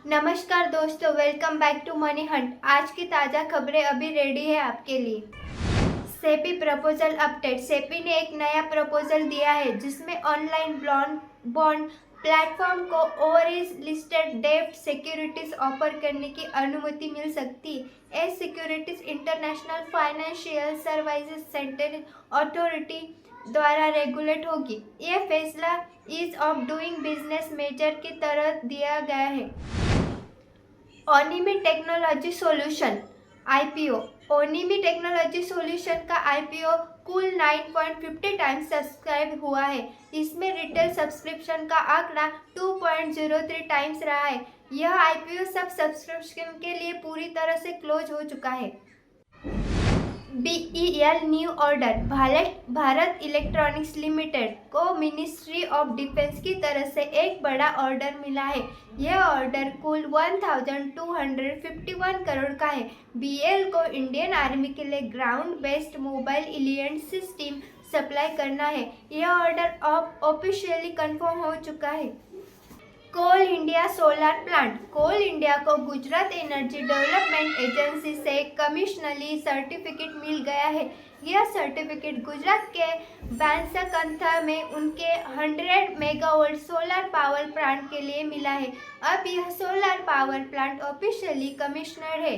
नमस्कार दोस्तों, welcome back to Money Hunt. आज की ताज़ा खबरें अभी रेडी है आपके लिए। SEBI proposal update. सेबी ने एक नया प्रपोजल दिया है जिसमें ऑनलाइन बॉन्ड प्लेटफॉर्म को ओवरसीज लिस्टेड डेब्ट सिक्योरिटीज ऑफर करने की अनुमति मिल सकती है। ए securities international financial services centre authority द्वारा रेगुलेट होगी। यह फैसला ease of doing business measure की तरह दिया गया है। ओनिमी टेक्नोलॉजी सॉल्यूशन आईपीओ। ओनिमी टेक्नोलॉजी सॉल्यूशन का आईपीओ कुल 9.50 टाइम्स सब्सक्राइब हुआ है। इसमें रिटेल सब्सक्रिप्शन का आंकड़ा 2.03 टाइम्स रहा है। यह आईपीओ सब सब्सक्रिप्शन के लिए पूरी तरह से क्लोज हो चुका है। BEL new order. Bharat electronics limited को मिनिस्ट्री ऑफ डिफेंस की तरफ से एक बड़ा ऑर्डर मिला है। यह ऑर्डर कुल 1251 करोड़ का है। बीईएल को इंडियन आर्मी के लिए ground based mobile ELINT system supply करना है। यह ऑर्डर ऑफिशियली कंफर्म हो चुका है। Coal India solar plant. Coal India को गुजरात एनर्जी डेवलपमेंट एजेंसी से कमिश्नरी सर्टिफिकेट मिल गया है। यह सर्टिफिकेट गुजरात के बांसकांठा में उनके 100 मेगावाट सोलर पावर प्लांट के लिए मिला है। अब यह solar power plant officially commissioner है।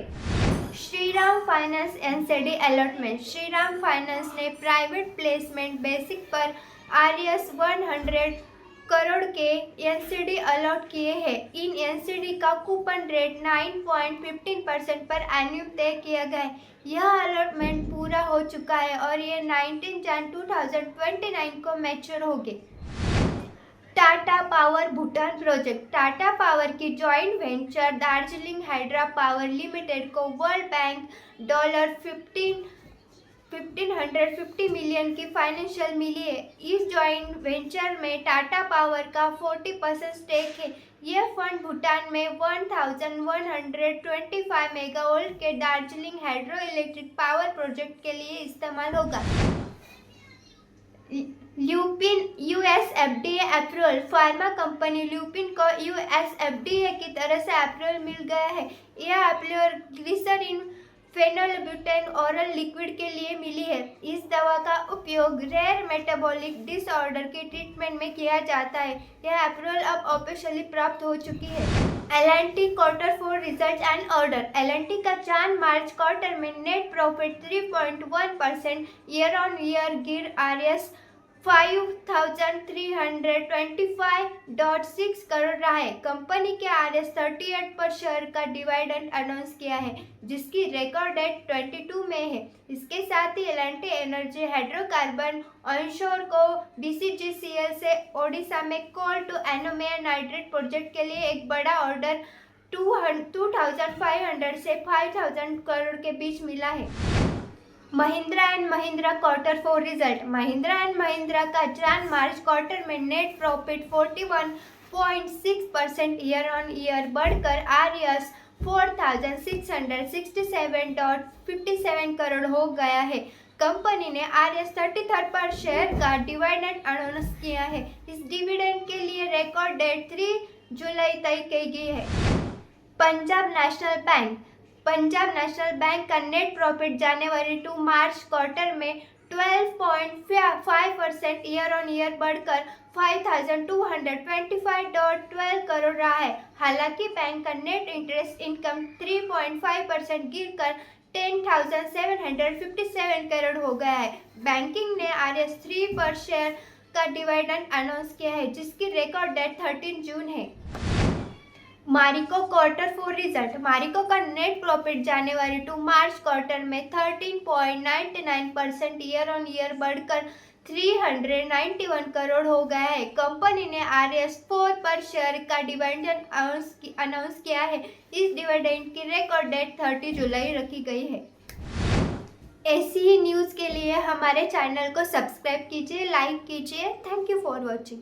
Shriram finance NCD allotment. Shriram finance ने प्राइवेट प्लेसमेंट बेसिक पर आरएस 100 करोड़ के एनसीडी अलॉट किए हैं। इन एनसीडी का कूपन रेट 9.15% पर एन्युअल तय किया गया है। यह अलॉटमेंट पूरा हो चुका है और ये 19 जन 2029 को मैच्योर होंगे। Tata power Bhutan project. Tata power की joint venture Darjeeling hydro power limited को वर्ल्ड बैंक $1,550 मिलियन की फाइनेंशियल मिली है। इस जॉइंट वेंचर में टाटा पावर का 40% स्टेक है। यह फंड भूटान में 1125 मेगावाट के Darjeeling hydro electric power project के लिए इस्तेमाल होगा। Lupin USFDA approval. Pharma company lupin को यूएसएफडीए की तरफ से अप्रूवल मिल गया है। यह अप्रूवल ग्लिसरीन फेनोल्ब्यूटेन ओरल लिक्विड के लिए मिली है। इस दवा का उपयोग रेयर मेटाबॉलिक डिसऑर्डर के ट्रीटमेंट में किया जाता है। यह अप्रूवल अब ऑफिशियली प्राप्त हो चुकी है। L&T Q4 result and order. L&T का 4 मार्च क्वार्टर में net profit 3.1% year on year गिर आरएस 5,325.6 करोड़ रहा है। कंपनी के आरएस 38 पर शेयर का डिविडेंड अनाउंस किया है जिसकी रिकॉर्ड डेट 22 में है। इसके साथ ही एल&टी एनर्जी हाइड्रोकार्बन ऑनशोर को डीसीजीसीएल से ओडिशा में कोल टू एमोनियम नाइट्रेट प्रोजेक्ट के लिए एक बड़ा ऑर्डर 2,500 से 5,000 करोड़ के बीच मिला है। Mahindra and Mahindra Q4 result. Mahindra and Mahindra का 4 मार्च क्वार्टर में net profit 41.6% year on year बढ़कर आरएस 4,667.57 करोड़ हो गया है। कंपनी ने आरएस 33 पर शेयर का डिविडेंड अनाउंस किया है। इस डिविडेंड के लिए रिकॉर्ड डेट 3 जुलाई तय की गई है। Punjab national bank. Punjab national bank का नेट प्रॉफिट जनवरी टू मार्च क्वार्टर में 12.5% ईयर ऑन ईयर बढ़कर 5,225.12 करोड़ रहा है। हालांकि बैंक का नेट इंटरेस्ट इनकम 3.5% गिरकर 10,757 करोड़ हो गया है। बैंकिंग ने आरएस 3 पर शेयर का डिविडेंड अनाउंस किया है जिसकी रिकॉर्ड डेट 13 जून है। Marico Q4 result. मारिको का नेट प्रॉफिट जनवरी टू मार्च क्वार्टर में 13.99% ईयर ऑन ईयर बढ़कर 391 करोड़ हो गया है। कंपनी ने आरएस 4 पर शेयर का डिविडेंड अनाउंस किया है। इस डिविडेंड की रिकॉर्ड डेट 30 जुलाई रखी गई है। ऐसी ही न्यूज़ के लिए हमारे चैनल को सब्सक्राइब कीजिए, लाइक कीजिए। Thank you for watching.